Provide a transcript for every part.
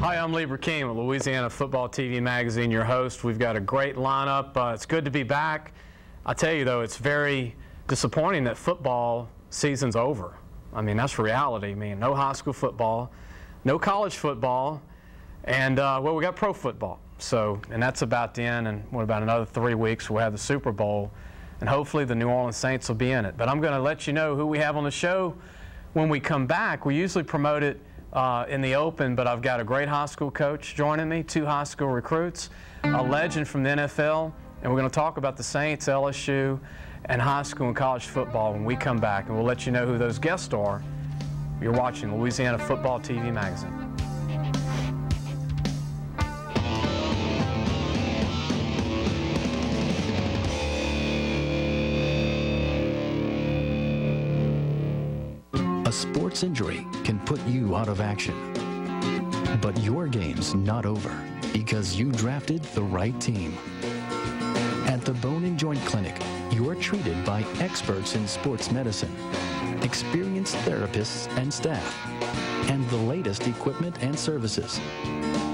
Hi, I'm Lee Burkeen with Louisiana Football TV Magazine, your host. We've got a great lineup. It's good to be back. I tell you, though, it's very disappointing that football season's over. I mean, that's reality. I mean, no high school football, no college football, and, well, we got pro football. So, and that's about the end, and what, about another 3 weeks, we'll have the Super Bowl, and hopefully the New Orleans Saints will be in it. But I'm going to let you know who we have on the show when we come back. We usually promote it in the open, but I've got a great high school coach joining me, 2 high school recruits, a legend from the NFL, and we're going to talk about the Saints, LSU, and high school and college football when we come back, and we'll let you know who those guests are. You're watching Louisiana Football TV Magazine. A sports injury can put you out of action. But your game's not over because you drafted the right team. At the Bone and Joint Clinic, you're treated by experts in sports medicine, experienced therapists and staff, and the latest equipment and services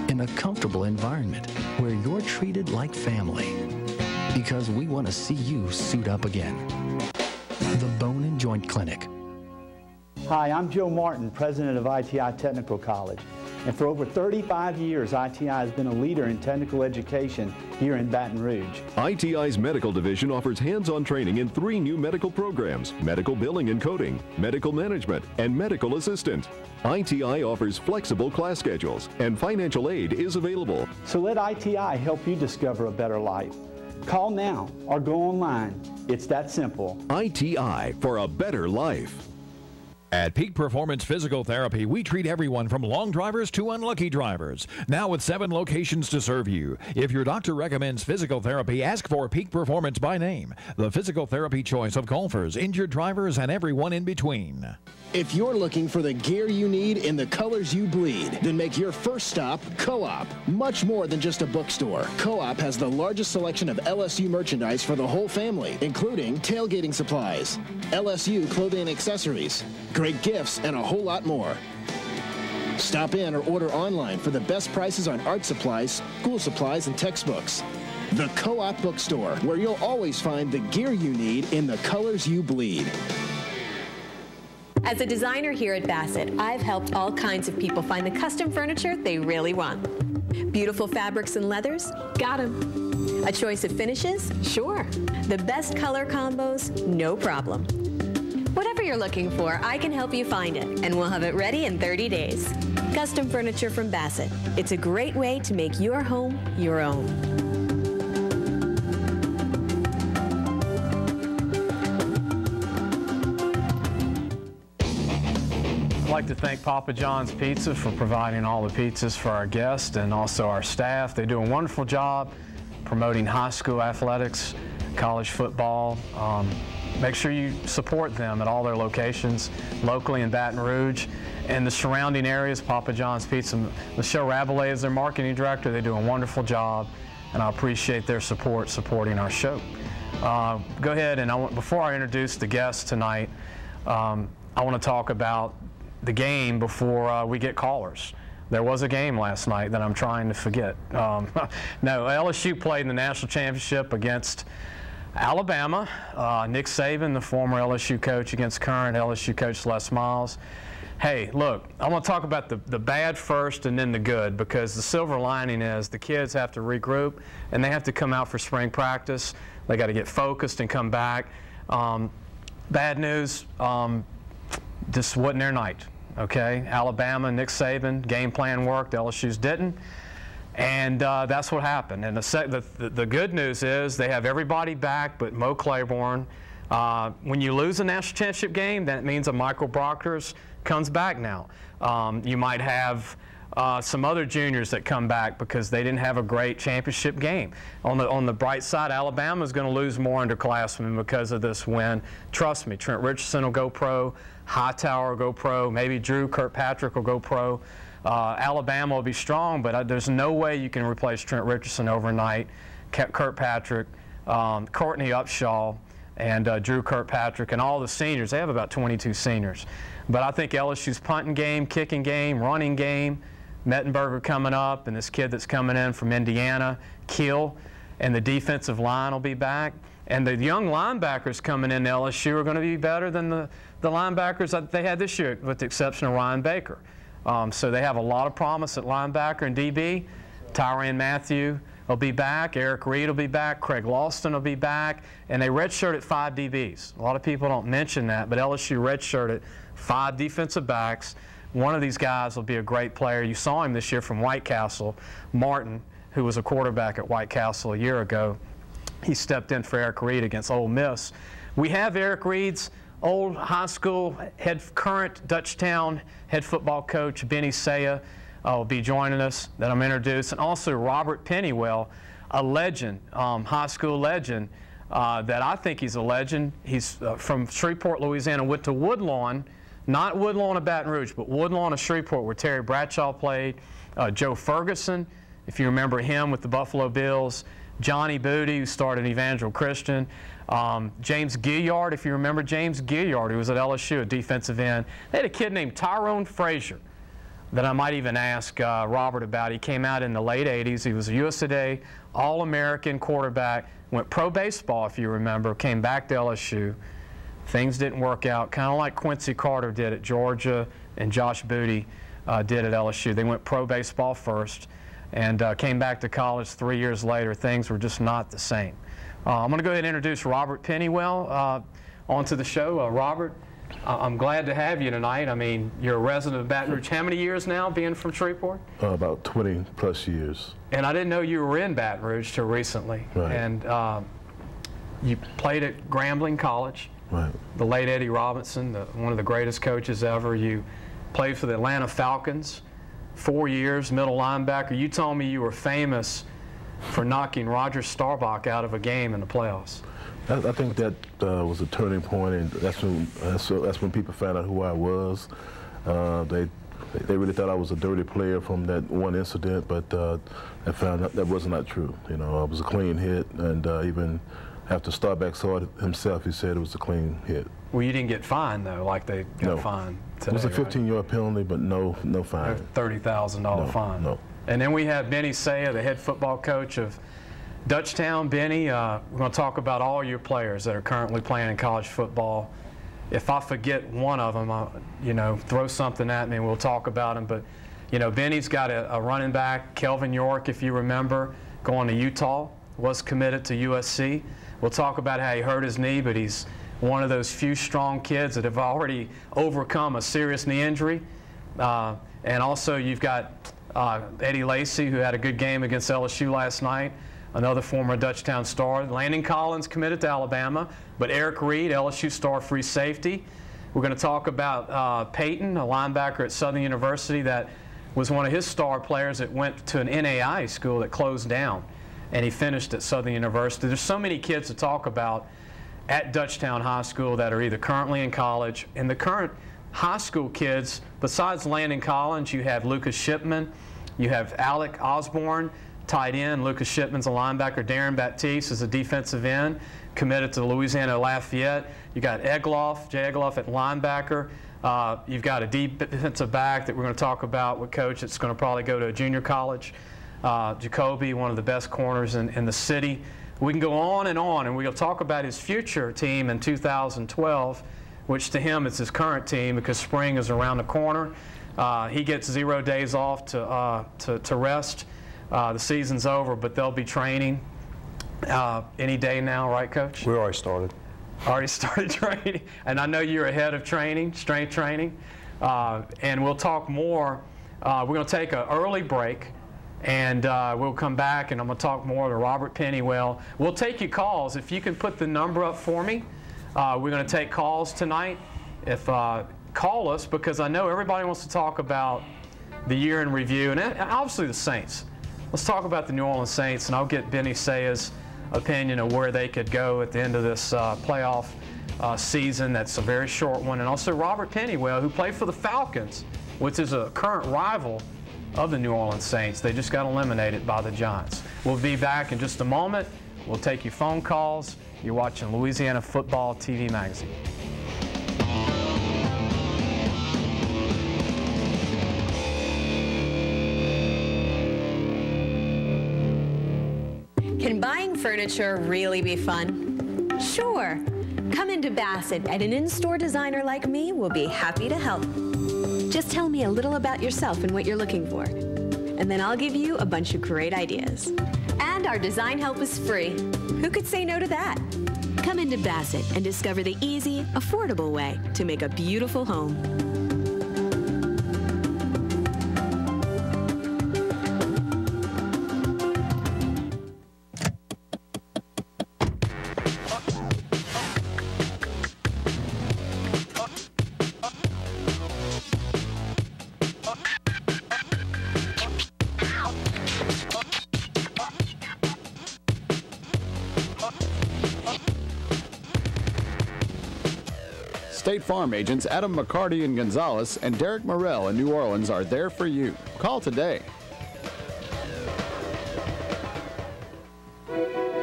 in a comfortable environment where you're treated like family. Because we want to see you suit up again. The Bone and Joint Clinic. Hi, I'm Joe Martin, president of ITI Technical College. And for over 35 years, ITI has been a leader in technical education here in Baton Rouge. ITI's medical division offers hands-on training in 3 new medical programs: medical billing and coding, medical management, and medical assistant. ITI offers flexible class schedules, and financial aid is available. So let ITI help you discover a better life. Call now or go online. It's that simple. ITI, for a better life. At Peak Performance Physical Therapy, we treat everyone from long drivers to unlucky drivers. Now with 7 locations to serve you. If your doctor recommends physical therapy, ask for Peak Performance by name. The physical therapy choice of golfers, injured drivers, and everyone in between. If you're looking for the gear you need in the colors you bleed, then make your first stop Co-op. Much more than just a bookstore. Co-op has the largest selection of LSU merchandise for the whole family, including tailgating supplies, LSU clothing and accessories, great gifts, and a whole lot more. Stop in or order online for the best prices on art supplies, school supplies, and textbooks. The Co-op Bookstore, where you'll always find the gear you need in the colors you bleed. As a designer here at Bassett, I've helped all kinds of people find the custom furniture they really want. Beautiful fabrics and leathers? Got them. A choice of finishes? Sure. The best color combos? No problem. Whatever you're looking for, I can help you find it, and we'll have it ready in 30 days. Custom furniture from Bassett. It's a great way to make your home your own. I'd like to thank Papa John's Pizza for providing all the pizzas for our guests and also our staff. They do a wonderful job promoting high school athletics, college football. Make sure you support them at all their locations, locally in Baton Rouge and the surrounding areas. Papa John's Pizza. Michelle Rabelais is their marketing director. They do a wonderful job, and I appreciate their supporting our show. Go ahead, and before I introduce the guests tonight, I want to talk about the game before we get callers. There was a game last night that I'm trying to forget. No, LSU played in the national championship against Alabama. Nick Saban, the former LSU coach, against current LSU coach Les Miles. Hey, look, I want to talk about the bad first and then the good, because the silver lining is the kids have to regroup and they have to come out for spring practice. They got to get focused and come back. Bad news, this wasn't their night, okay? Alabama, Nick Saban, game plan worked, LSU's didn't, and that's what happened. And the good news is they have everybody back but Mo Claiborne. When you lose a national championship game, that means a Michael Brockers comes back now. You might have some other juniors that come back because they didn't have a great championship game. On the bright side, Alabama's going to lose more underclassmen because of this win. Trust me, Trent Richardson will go pro, Hightower will go pro, maybe Drew Kirkpatrick will go pro. Alabama will be strong, but there's no way you can replace Trent Richardson overnight. Kirkpatrick, Courtney Upshaw, and Drew Kirkpatrick, and all the seniors. They have about 22 seniors. But I think LSU's punting game, kicking game, running game, Mettenberger coming up, and this kid that's coming in from Indiana, Keel, and the defensive line will be back. And the young linebackers coming in LSU are going to be better than the linebackers that they had this year, with the exception of Ryan Baker. So they have a lot of promise at linebacker and DB. Tyrann Mathieu will be back. Eric Reed will be back. Craig Lawson will be back. And they redshirted 5 DBs. A lot of people don't mention that, but LSU redshirted 5 defensive backs. One of these guys will be a great player. You saw him this year from White Castle, Martin, who was a quarterback at White Castle a year ago. He stepped in for Eric Reed against Ole Miss. We have Eric Reed's old high school current Dutchtown head football coach, Benny Saya, will be joining us, that I'm introduced, and also Robert Pennywell, a legend, high school legend, that I think he's a legend. He's from Shreveport, Louisiana, went to Woodlawn, not Woodlawn of Baton Rouge, but Woodlawn of Shreveport, where Terry Bradshaw played, Joe Ferguson, if you remember him with the Buffalo Bills, Johnny Booty, who started Evangel Christian, James Gilliard, if you remember James Gilliard, who was at LSU, a defensive end. They had a kid named Tyrone Frazier that I might even ask Robert about. He came out in the late 80s. He was a USA Today All-American quarterback, went pro baseball, if you remember, came back to LSU. Things didn't work out, kind of like Quincy Carter did at Georgia and Josh Booty did at LSU. They went pro baseball first and came back to college 3 years later. Things were just not the same. I'm going to go ahead and introduce Robert Pennywell onto the show. Robert, I'm glad to have you tonight. I mean, you're a resident of Baton Rouge. How many years now being from Shreveport? About 20 plus years. And I didn't know you were in Baton Rouge till recently. Right. And you played at Grambling College. Right. The late Eddie Robinson, one of the greatest coaches ever. You played for the Atlanta Falcons, 4 years, middle linebacker. You told me you were famous for knocking Roger Staubach out of a game in the playoffs. I think that was a turning point, and that's when people found out who I was. They really thought I was a dirty player from that one incident, but I found out that was not true. You know, I was a clean hit, and even after Staubach saw it himself, he said it was a clean hit. Well, you didn't get fined though, like they got fined today. It was a 15-yard penalty, but no fine. $30,000 fine. No. And then we have Benny Saya, the head football coach of Dutchtown. Benny, we're going to talk about all your players that are currently playing in college football. If I forget one of them, you know, throw something at me and we'll talk about them. But, you know, Benny's got a running back, Kelvin York, if you remember, going to Utah, was committed to USC. We'll talk about how he hurt his knee, but he's one of those few strong kids that have already overcome a serious knee injury. And also you've got Eddie Lacy, who had a good game against LSU last night, another former Dutchtown star. Landon Collins committed to Alabama, but Eric Reed, LSU star free safety. We're going to talk about Peyton, a linebacker at Southern University that was one of his star players that went to an NAI school that closed down, and he finished at Southern University. There's so many kids to talk about at Dutchtown High School that are either currently in college. And the current high school kids, besides Landon Collins, you have Lucas Shipman, you have Alec Osborne, tight end. Lucas Shipman's a linebacker. Darren Baptiste is a defensive end, committed to Louisiana Lafayette. You got Egloff, Jay Egloff at linebacker. You've got a defensive back that we're going to talk about with Coach that's going to probably go to a junior college. Jacoby, one of the best corners in the city. We can go on, and we'll talk about his future team in 2012, which to him is his current team because spring is around the corner. He gets 0 days off to rest. The season's over, but they'll be training any day now, right, Coach? We already started. Already started training, and I know you're ahead of training, strength training, and we'll talk more. We're going to take an early break, and we'll come back, and I'm going to talk more to Robert Pennywell. We'll take your calls. If you can put the number up for me, we're going to take calls tonight. If call us, because I know everybody wants to talk about the year in review, and obviously the Saints. Let's talk about the New Orleans Saints, and I'll get Benny Saya's opinion of where they could go at the end of this playoff season. That's a very short one. And also Robert Pennywell, who played for the Falcons, which is a current rival of the New Orleans Saints. They just got eliminated by the Giants. We'll be back in just a moment. We'll take your phone calls. You're watching Louisiana Football TV Magazine. furniture really be fun? Sure. Come into Bassett, and an in-store designer like me will be happy to help. Just tell me a little about yourself and what you're looking for, and then I'll give you a bunch of great ideas. And our design help is free. Who could say no to that? Come into Bassett and discover the easy, affordable way to make a beautiful home. State Farm agents Adam McCarty in Gonzales and Derek Morrell in New Orleans are there for you. Call today.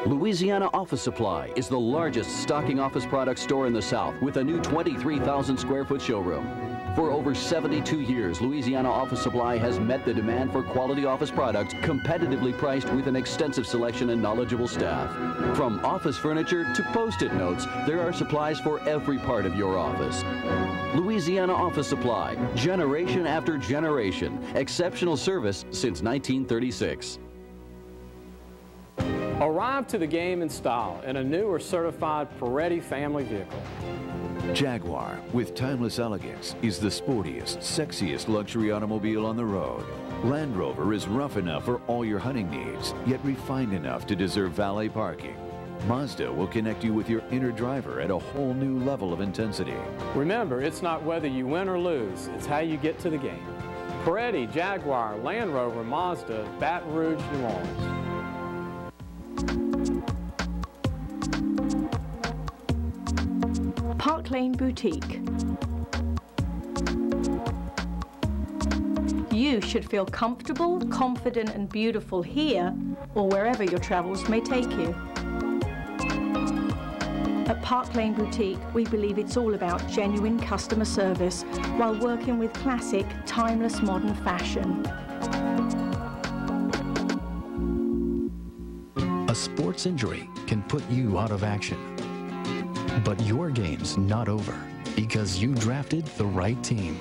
Louisiana Office Supply is the largest stocking office product store in the South with a new 23,000 square foot showroom. For over 72 years, Louisiana Office Supply has met the demand for quality office products competitively priced with an extensive selection and knowledgeable staff. From office furniture to Post-it notes, there are supplies for every part of your office. Louisiana Office Supply, generation after generation, exceptional service since 1936. Arrive to the game in style in a new or certified Peretti family vehicle. Jaguar, with timeless elegance, is the sportiest, sexiest luxury automobile on the road. Land Rover is rough enough for all your hunting needs, yet refined enough to deserve valet parking. Mazda will connect you with your inner driver at a whole new level of intensity. Remember, it's not whether you win or lose, it's how you get to the game. Peretti, Jaguar, Land Rover, Mazda, Baton Rouge, New Orleans. Park Lane Boutique. You should feel comfortable, confident and beautiful here or wherever your travels may take you. At Park Lane Boutique, we believe it's all about genuine customer service while working with classic, timeless modern fashion. A sports injury can put you out of action. But your game's not over because you drafted the right team.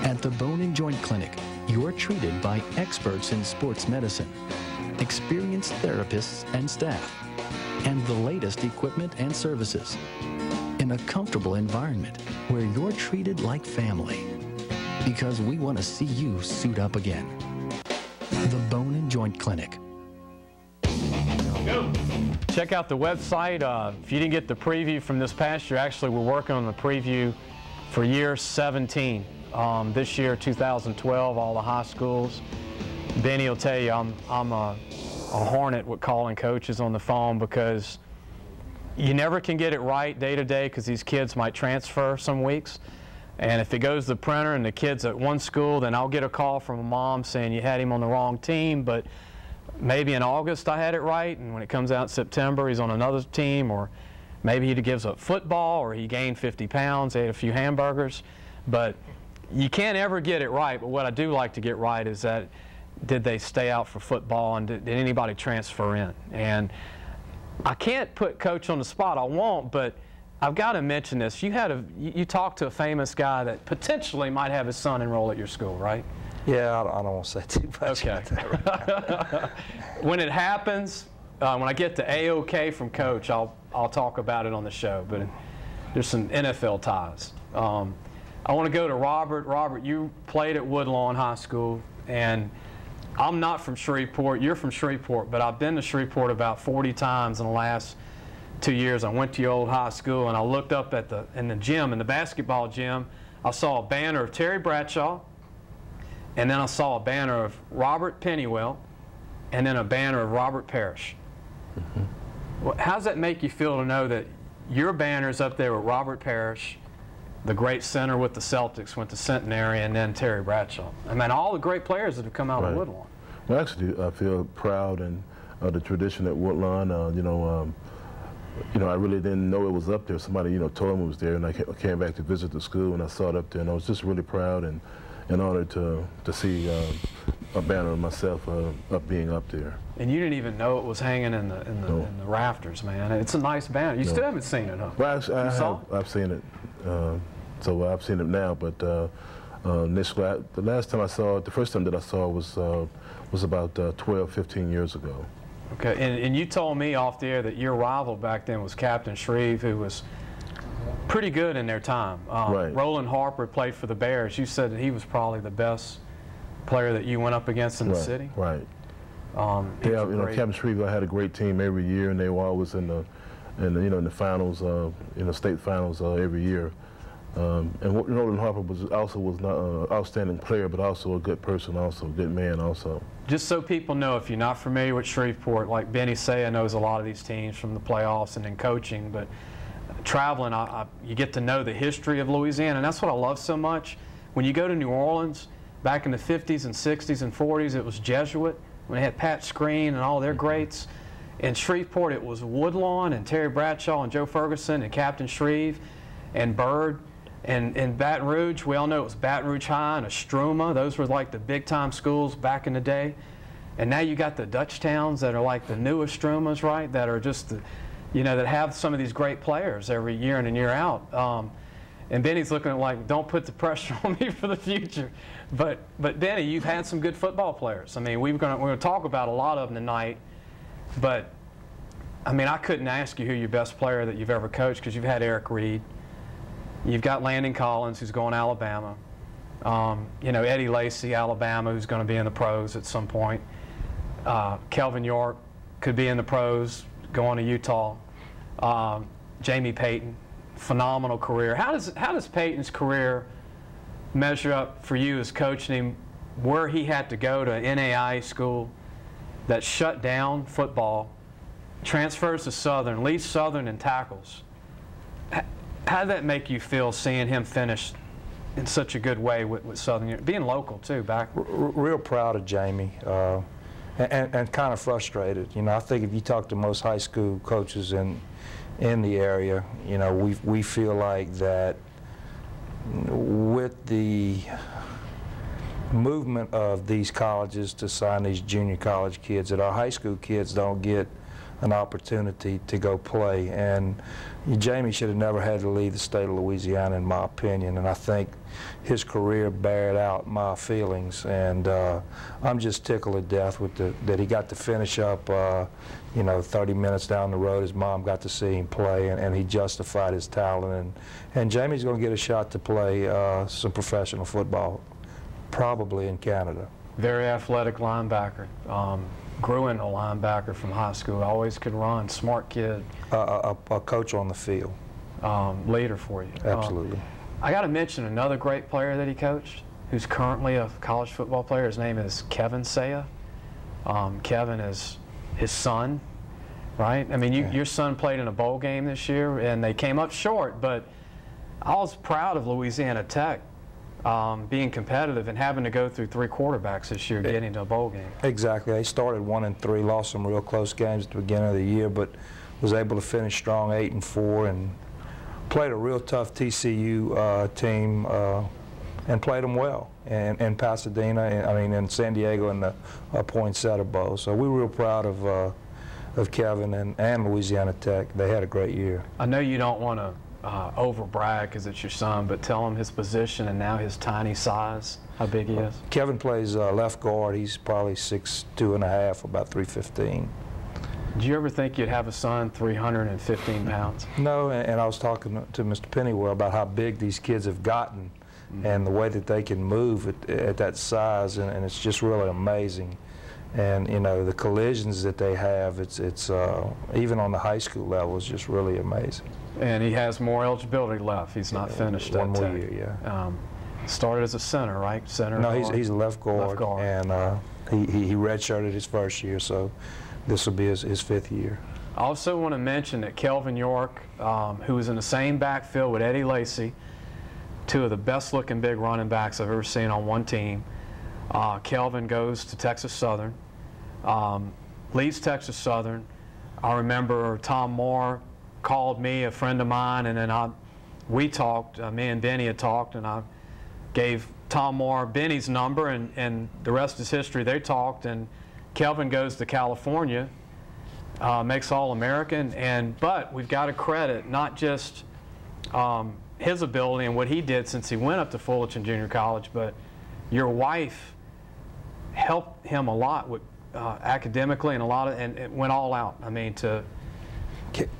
At the Bone and Joint Clinic, you're treated by experts in sports medicine, experienced therapists and staff, and the latest equipment and services in a comfortable environment where you're treated like family because we want to see you suit up again. The Bone and Joint Clinic. Go. Check out the website. If you didn't get the preview from this past year, actually we're working on the preview for year 17. This year, 2012, all the high schools. Benny will tell you I'm a hornet with calling coaches on the phone because you never can get it right day to day because these kids might transfer some weeks. And if it goes to the printer and the kid's at one school, then I'll get a call from a mom saying you had him on the wrong team, but maybe in August I had it right, and when it comes out in September he's on another team, or maybe he gives up football, or he gained 50 pounds, ate a few hamburgers. But you can't ever get it right, but what I do like to get right is that did they stay out for football, and did anybody transfer in? And I can't put Coach on the spot, I won't, but I've got to mention this. You talked to a famous guy that potentially might have his son enroll at your school, right? Yeah, I don't want to say too much. Okay. When it happens, when I get the AOK from Coach, I'll talk about it on the show. But there's some NFL ties. I want to go to Robert. Robert, you played at Woodlawn High School, and I'm not from Shreveport. You're from Shreveport, but I've been to Shreveport about 40 times in the last 2 years. I went to your old high school, and I looked up at in the basketball gym. I saw a banner of Terry Bradshaw. And then I saw a banner of Robert Pennywell, and then a banner of Robert Parrish. Mm-hmm. Well, how does that make you feel to know that your banner's up there with Robert Parrish, the great center with the Celtics, went to Centenary, and then Terry Bradshaw? I mean, all the great players that have come out of Woodlawn. Well, actually, I feel proud and the tradition at Woodlawn. I really didn't know it was up there. Somebody, told me it was there, and I came back to visit the school, and I saw it up there, and I was just really proud. And honored to see a banner of myself being up there. And you didn't even know it was hanging in the rafters, man. It's a nice banner. You still haven't seen it, huh? Well, I've seen it. So I've seen it now, but initially, the last time I saw it, the first time that I saw it was about 12, 15 years ago. Okay, and you told me off the air that your rival back then was Captain Shreve, who was pretty good in their time. Right. Roland Harper played for the Bears. You said that he was probably the best player that you went up against in the city. Right. Yeah, Captain Shreve had a great team every year, and they were always in the finals, state finals every year. And Roland Harper was not an outstanding player, but also a good person, also a good man, also. Just so people know, if you're not familiar with Shreveport, like Benny Saya knows a lot of these teams from the playoffs and in coaching, but traveling, you get to know the history of Louisiana, and that's what I love so much. When you go to New Orleans, back in the 50s and 60s and 40s, it was Jesuit, when they had Pat Screen and all their greats. In Shreveport, it was Woodlawn and Terry Bradshaw and Joe Ferguson and Captain Shreve and Bird. And in Baton Rouge, we all know it was Baton Rouge High and Estruma. Those were like the big-time schools back in the day. And now you got the Dutch towns that are like the new Estrumas, right, that are just, that have some of these great players every year in and year out. And Benny's looking at like, don't put the pressure on me for the future. But Benny, you've had some good football players. I mean, we're going to talk about a lot of them tonight. But, I mean, I couldn't ask you who your best player that you've ever coached, because you've had Eric Reed. You've got Landon Collins, who's going to Alabama. Eddie Lacy, Alabama, who's going to be in the pros at some point. Kelvin York could be in the pros, going to Utah. Jamie Payton, phenomenal career. How does Payton's career measure up for you as coaching him, where he had to go to NAIA school that shut down football, transfers to Southern, leads Southern in tackles? How did that make you feel, seeing him finish in such a good way with Southern, being local too, back? Real proud of Jamie, and kind of frustrated. I think if you talk to most high school coaches in the area, we feel like that with the movement of these colleges to sign these junior college kids, that our high school kids don't get an opportunity to go play. And Jamie should have never had to leave the state of Louisiana, in my opinion, and I think his career bared out my feelings. And I'm just tickled to death with that he got to finish up 30 minutes down the road. His mom got to see him play, and he justified his talent. And Jamie's going to get a shot to play some professional football, probably in Canada. Very athletic linebacker. Grew into a linebacker from high school. Always could run. Smart kid. A coach on the field. Leader for you. Absolutely. I got to mention another great player that he coached, who's currently a college football player. His name is Kevin Saya. Kevin is his son, right? I mean, your son played in a bowl game this year, and they came up short, but I was proud of Louisiana Tech being competitive and having to go through 3 quarterbacks this year getting to a bowl game. Exactly. They started 1-3, lost some real close games at the beginning of the year, but was able to finish strong 8-4, and played a real tough TCU team and played them well. And in Pasadena, in San Diego, in the Poinsettia Bowl. So we were real proud of Kevin and Louisiana Tech. They had a great year. I know you don't want to over brag because it's your son, but tell him his position and now his tiny size, how big he is. Kevin plays left guard. He's probably 6'2½", about 315. Did you ever think you'd have a son 315 pounds? No, and I was talking to Mr. Pennywell about how big these kids have gotten and the way that they can move at that size, and it's just really amazing. And the collisions that they have, it's even on the high school level, is just really amazing. And he has more eligibility left. He's not finished. One more year, yeah. Started as a center, right? Center. No, he's a left guard. And he redshirted his first year, so this will be his 5th year. I also want to mention that Kelvin York, who was in the same backfield with Eddie Lacy, 2 of the best-looking big running backs I've ever seen on one team. Kelvin goes to Texas Southern, leaves Texas Southern. I remember Tom Moore called me, a friend of mine, and then we talked, me and Benny had talked, and I gave Tom Moore Benny's number, and the rest is history. They talked, and Kelvin goes to California, makes All-American, but we've got to credit not just his ability and what he did since he went up to Fullerton Junior College, but your wife helped him a lot with academically and it went all out. I mean,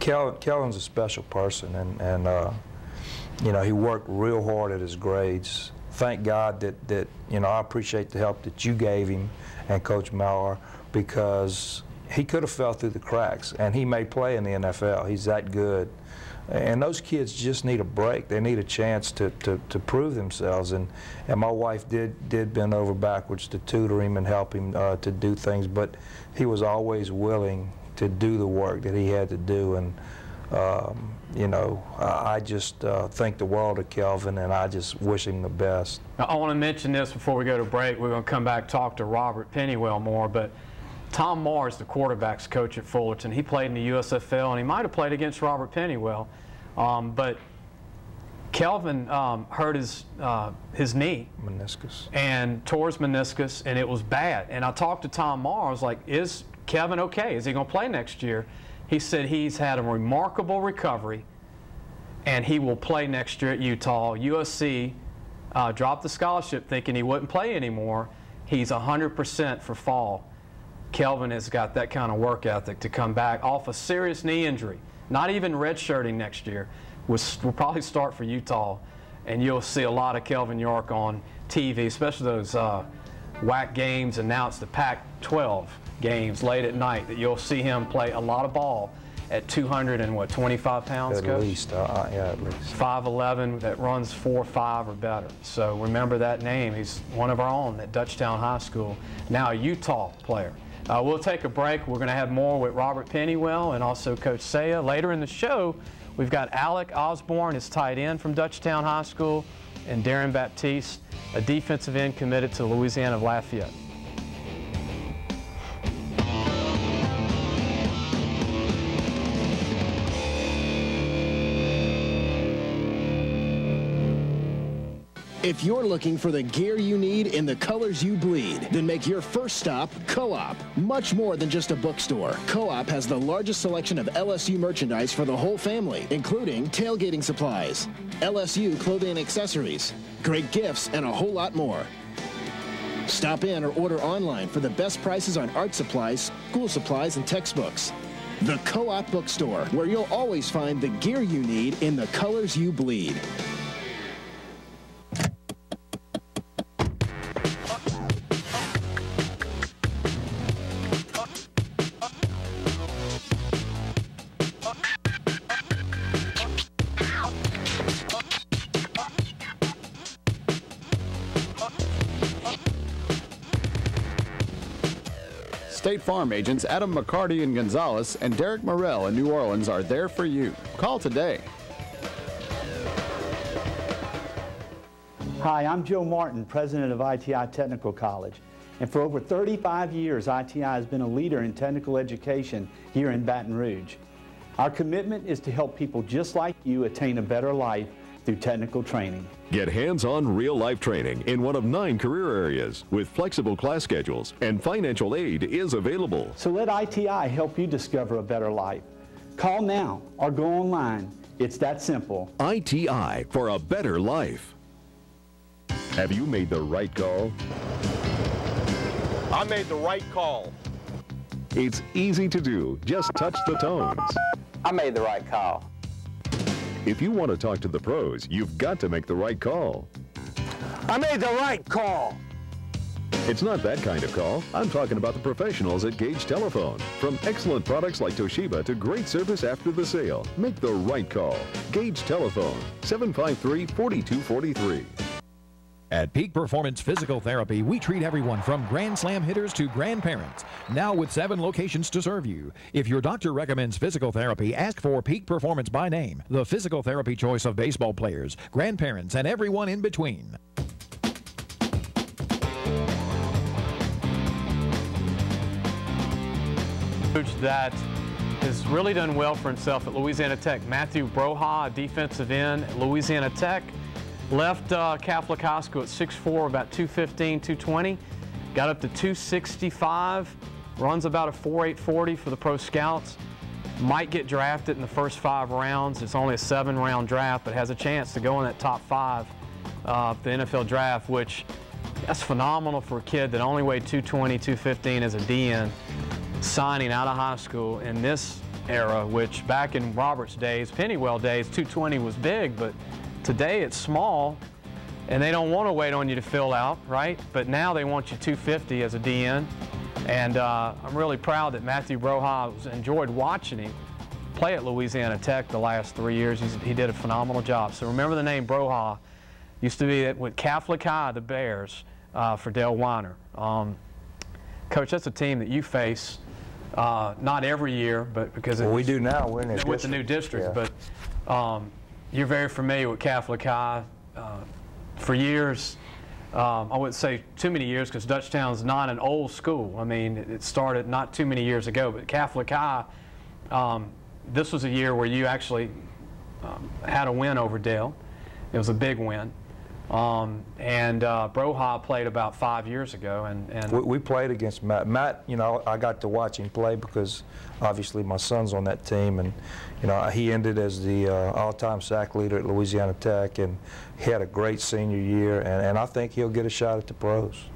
Kelvin's a special person, and you know, he worked real hard at his grades. Thank God that you know, I appreciate the help that you gave him and Coach Maurer, because he could have fell through the cracks, and he may play in the NFL. He's that good. And those kids just need a break. They need a chance to prove themselves. And my wife did bend over backwards to tutor him and help him to do things, but he was always willing to do the work that he had to do. And you know, I just think the world of Kelvin, and I just wish him the best. Now, I want to mention this before we go to break. We're going to come back and talk to Robert Pennywell more, but Tom Moore is the quarterback's coach at Fullerton. He played in the USFL, and he might have played against Robert Pennywell. But Kelvin hurt his knee. Meniscus. And tore his meniscus, and it was bad. And I talked to Tom Moore. I was like, is Kelvin okay? Is he going to play next year? He said he's had a remarkable recovery, and he will play next year at Utah. USC dropped the scholarship thinking he wouldn't play anymore. He's 100% for fall. Kelvin has got that kind of work ethic to come back off a serious knee injury. Not even redshirting next year. We'll probably start for Utah, and you'll see a lot of Kelvin York on TV, especially those WAC games, and now it's the Pac-12 games late at night that you'll see him play a lot of ball at 225 pounds, at Coach? Least, yeah, at least. 5'11", that runs 4.5 or better. So remember that name. He's one of our own at Dutchtown High School, now a Utah player. We'll take a break. We're going to have more with Robert Pennywell and also Coach Saya. Later in the show, we've got Alec Osborne, his tight end from Dutchtown High School, and Darren Baptiste, a defensive end committed to Louisiana of Lafayette. If you're looking for the gear you need in the colors you bleed, then make your first stop Co-op. Much more than just a bookstore. Co-op has the largest selection of LSU merchandise for the whole family, including tailgating supplies, LSU clothing and accessories, great gifts, and a whole lot more. Stop in or order online for the best prices on art supplies, school supplies, and textbooks. The Co-op Bookstore, where you'll always find the gear you need in the colors you bleed. State Farm agents Adam McCarty in Gonzales and Derek Morrell in New Orleans are there for you. Call today. Hi, I'm Joe Martin, president of ITI Technical College. And for over 35 years, ITI has been a leader in technical education here in Baton Rouge. Our commitment is to help people just like you attain a better life through technical training. Get hands-on real-life training in one of 9 career areas with flexible class schedules, and financial aid is available. So let ITI help you discover a better life. Call now or go online. It's that simple. ITI for a better life. Have you made the right call? I made the right call. It's easy to do. Just touch the tones. I made the right call. If you want to talk to the pros, you've got to make the right call. I made the right call. It's not that kind of call. I'm talking about the professionals at Gage Telephone. From excellent products like Toshiba to great service after the sale, make the right call. Gage Telephone, 753-4243. At Peak Performance Physical Therapy, we treat everyone from Grand Slam hitters to grandparents. Now with 7 locations to serve you. If your doctor recommends physical therapy, ask for Peak Performance by name, the physical therapy choice of baseball players, grandparents, and everyone in between. That has really done well for himself at Louisiana Tech. Matthew Broha, a defensive end at Louisiana Tech. Left Catholic High School at 6'4", about 215, 220. Got up to 265. Runs about a 4.8 40 for the Pro Scouts. Might get drafted in the first 5 rounds. It's only a 7-round draft, but has a chance to go in that top 5 of the NFL draft, which that's phenomenal for a kid that only weighed 220, 215 as a DN, signing out of high school in this era, which back in Robert's days, Pennywell days, 220 was big, but today it's small, and they don't want to wait on you to fill out, right? But now they want you 250 as a DN. And I'm really proud that Matthew Broha, enjoyed watching him play at Louisiana Tech the last 3 years. He did a phenomenal job. So remember the name Broha. Used to be with Catholic High, the Bears, for Dale Weiner. Coach, that's a team that you face not every year, but because we do now. We're in with the new districts. Yeah. But you're very familiar with Catholic High. For years, I wouldn't say too many years because Dutchtown's not an old school. I mean, it started not too many years ago, but Catholic High, this was a year where you actually had a win over Dale. It was a big win. And Broha played about 5 years ago. And we played against Matt. Matt, you know, I got to watch him play because obviously my son's on that team, and you know, he ended as the all-time sack leader at Louisiana Tech, and he had a great senior year, and I think he'll get a shot at the pros.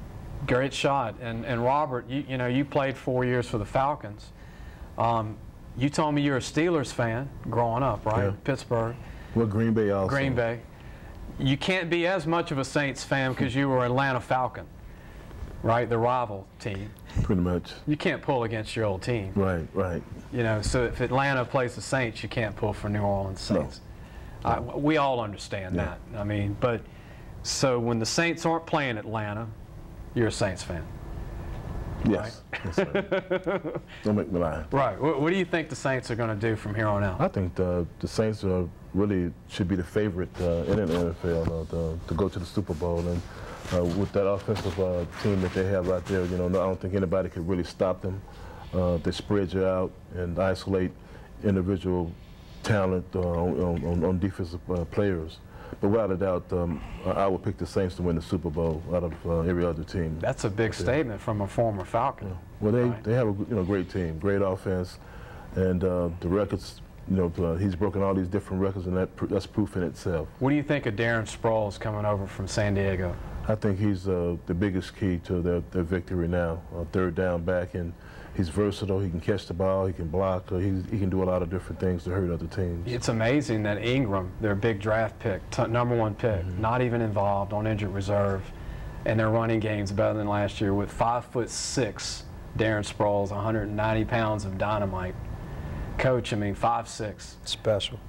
Great shot. And Robert, you know, you played 4 years for the Falcons. You told me you're a Steelers fan growing up, right? Yeah. Pittsburgh. Well, Green Bay also. Green Bay. You can't be as much of a Saints fan because you were Atlanta Falcon, right? The rival team. Pretty much. You can't pull against your old team. Right, right. You know, so if Atlanta plays the Saints, you can't pull for New Orleans Saints. No. We all understand that. I mean, but so when the Saints aren't playing Atlanta, you're a Saints fan. Yes. Right? Yes, sir. Don't make me lie. Right. What do you think the Saints are going to do from here on out? I think the Saints really should be the favorite in the NFL to go to the Super Bowl. And with that offensive team that they have out there, you know, I don't think anybody could really stop them. They spread you out and isolate individual talent on defensive players. But without a doubt, I would pick the Saints to win the Super Bowl out of every other team. That's a big statement from a former Falcon. Yeah. Well, they have a great team, great offense, and the records. You know, he's broken all these different records, and that's proof in itself. What do you think of Darren Sproles coming over from San Diego? I think he's the biggest key to their victory now. Third down back, and he's versatile. He can catch the ball. He can block. He can do a lot of different things to hurt other teams. It's amazing that Ingram, their big draft pick, #1 pick, not even involved on injured reserve, and their running game's better than last year with 5'6", Darren Sproles, 190 pounds of dynamite. Coach, I mean, 5'6". Special.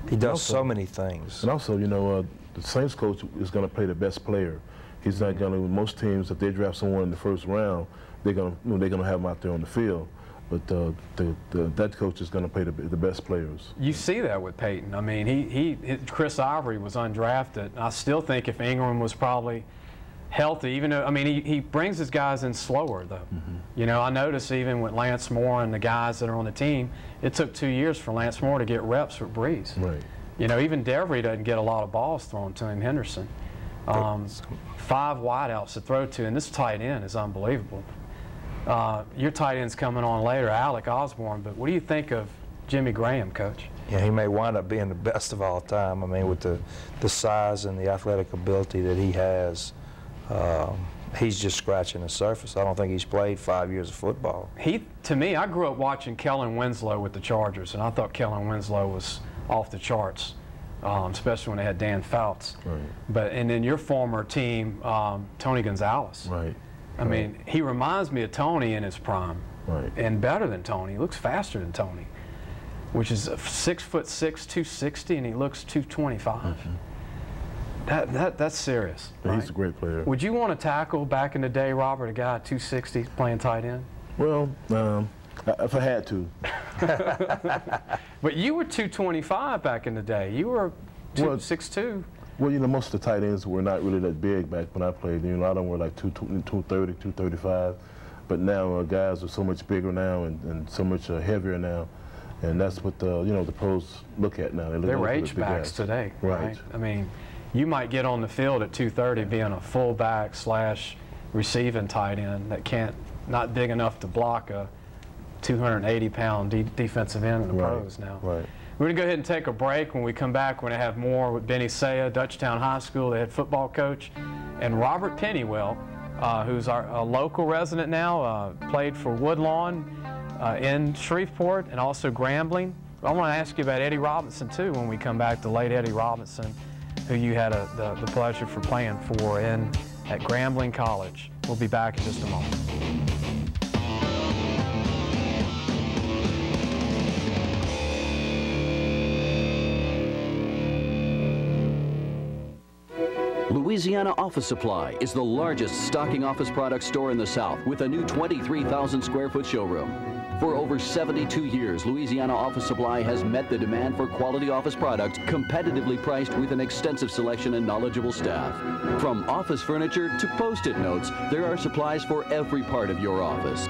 He does so many things. And also, you know, the Saints coach is going to play the best player. He's not going to. Most teams, if they draft someone in the first round, they're going to have him out there on the field. But that coach is going to play the best players. You see that with Peyton. I mean, Chris Ivory was undrafted. I still think if Ingram was probably healthy, even though, I mean, he brings his guys in slower, though. You know, I notice even with Lance Moore and the guys that are on the team, it took 2 years for Lance Moore to get reps with Breeze. Right. You know, even Devery doesn't get a lot of balls thrown to him, Henderson. 5 wideouts to throw to, and this tight end is unbelievable. Your tight end's coming on later, Alec Osborne, but what do you think of Jimmy Graham, Coach? Yeah, he may wind up being the best of all time. I mean, with the size and the athletic ability that he has, he's just scratching the surface. I don't think he's played 5 years of football. To me, I grew up watching Kellen Winslow with the Chargers, and I thought Kellen Winslow was off the charts, especially when they had Dan Fouts. Right. And then your former team, Tony Gonzalez. Right. I mean, he reminds me of Tony in his prime. Right. And better than Tony. He looks faster than Tony, which is 6'6", 260, and he looks 225. That's serious. Yeah, right? He's a great player. Would you want to tackle back in the day, Robert, a guy at 260 playing tight end? Well, if I had to. But you were 225 back in the day. You were 6'2". Well, you know, most of the tight ends were not really that big back when I played. You know, a lot of them were like 230, 235. But now guys are so much bigger now and so much heavier now. And that's what the pros look at now. They're H-backs today, right? I mean, you might get on the field at 230 being a fullback slash receiving tight end that not big enough to block a 280-pound defensive end in the pros now. Right. We're going to go ahead and take a break. When we come back, we're going to have more with Benny Saya, Dutchtown High School, the head football coach, and Robert Pennywell, who's a local resident now, played for Woodlawn in Shreveport and also Grambling. I want to ask you about Eddie Robinson, too, when we come back, the late Eddie Robinson, who you had the pleasure for playing for at Grambling College. We'll be back in just a moment. Louisiana Office Supply is the largest stocking office product store in the South with a new 23,000 square foot showroom. For over 72 years, Louisiana Office Supply has met the demand for quality office products competitively priced with an extensive selection and knowledgeable staff. From office furniture to Post-it notes, there are supplies for every part of your office.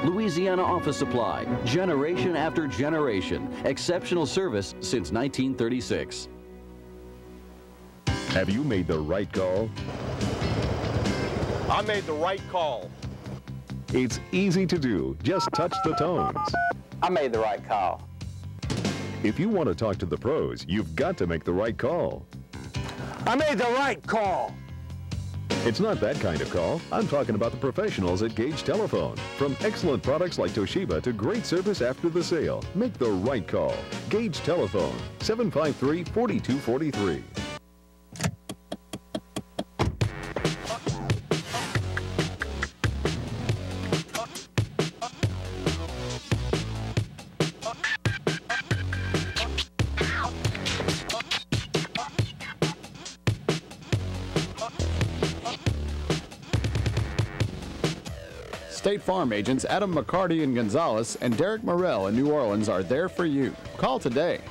Louisiana Office Supply, generation after generation, exceptional service since 1936. Have you made the right call? I made the right call. It's easy to do. Just touch the tones. I made the right call. If you want to talk to the pros, you've got to make the right call. I made the right call. It's not that kind of call. I'm talking about the professionals at Gage Telephone. From excellent products like Toshiba to great service after the sale, make the right call. Gage Telephone, 753-4243. State Farm agents Adam McCarty in Gonzales and Derek Morrell in New Orleans are there for you. Call today.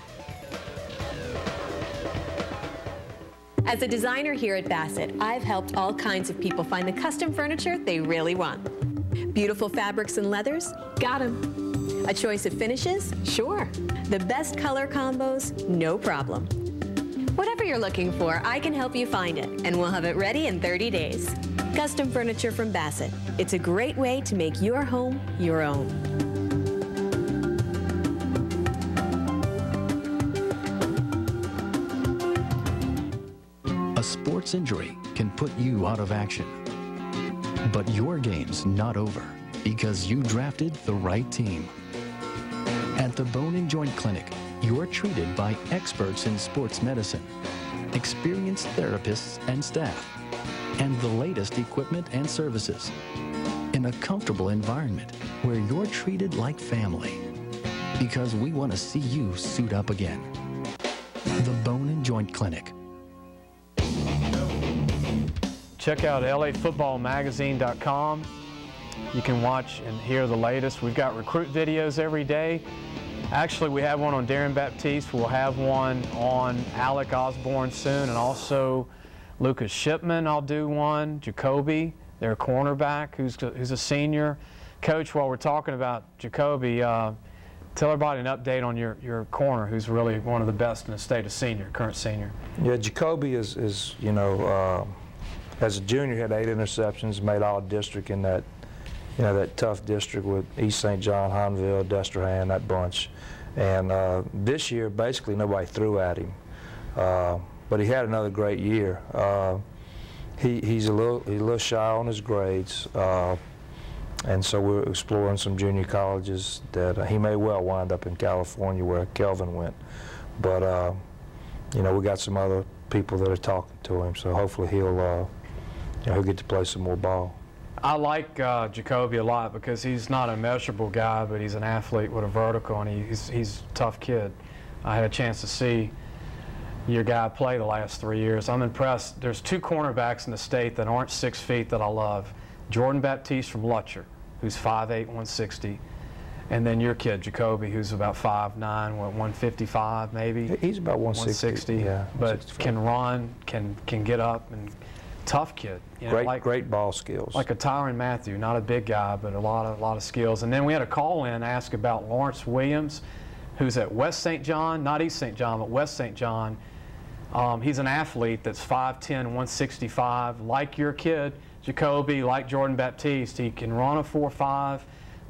As a designer here at Bassett, I've helped all kinds of people find the custom furniture they really want. Beautiful fabrics and leathers? Got them. A choice of finishes? Sure. The best color combos? No problem. Whatever you're looking for, I can help you find it, and we'll have it ready in 30 days. Custom furniture from Bassett. It's a great way to make your home your own. A sports injury can put you out of action. But your game's not over because you drafted the right team. At the Bone and Joint Clinic, you're treated by experts in sports medicine, experienced therapists and staff, and the latest equipment and services in a comfortable environment where you're treated like family because we want to see you suit up again. The Bone and Joint Clinic. Check out lafootballmagazine.com. You can watch and hear the latest. We've got recruit videos every day. Actually, we have one on Darren Baptiste. We'll have one on Alec Osborne soon, and also Lucas Shipman, I'll do one. Jacoby, their cornerback, who's a senior. Coach, while we're talking about Jacoby, tell everybody an update on your corner, who's really one of the best in the state of current senior. Yeah, Jacoby is you know, as a junior, he had 8 interceptions, made all district in that, you know, that tough district with East St. John, Hanville, Destrehan, that bunch. And this year, basically nobody threw at him. But he had another great year. He's a little shy on his grades, and so we're exploring some junior colleges that he may well wind up in California where Kelvin went. But you know, we got some other people that are talking to him, so hopefully he'll get to play some more ball. I like Jacoby a lot because he's not a measurable guy, but he's an athlete with a vertical, and he's a tough kid. I had a chance to see your guy play the last 3 years. I'm impressed. There's 2 cornerbacks in the state that aren't 6 feet that I love. Jordan Baptiste from Lutcher, who's 5'8", 160, and then your kid, Jacoby, who's about 5'9", 155 maybe. He's about 160. Yeah, but can run, can get up, and tough kid. You know, great ball skills. Like a Tyrann Mathieu, not a big guy, but a lot of skills. And then we had a call in ask about Lawrence Williams, who's at West St. John, not East St. John, but West St. John. He's an athlete that's 5'10", 165, like your kid, Jacoby, like Jordan Baptiste. He can run a 4.5.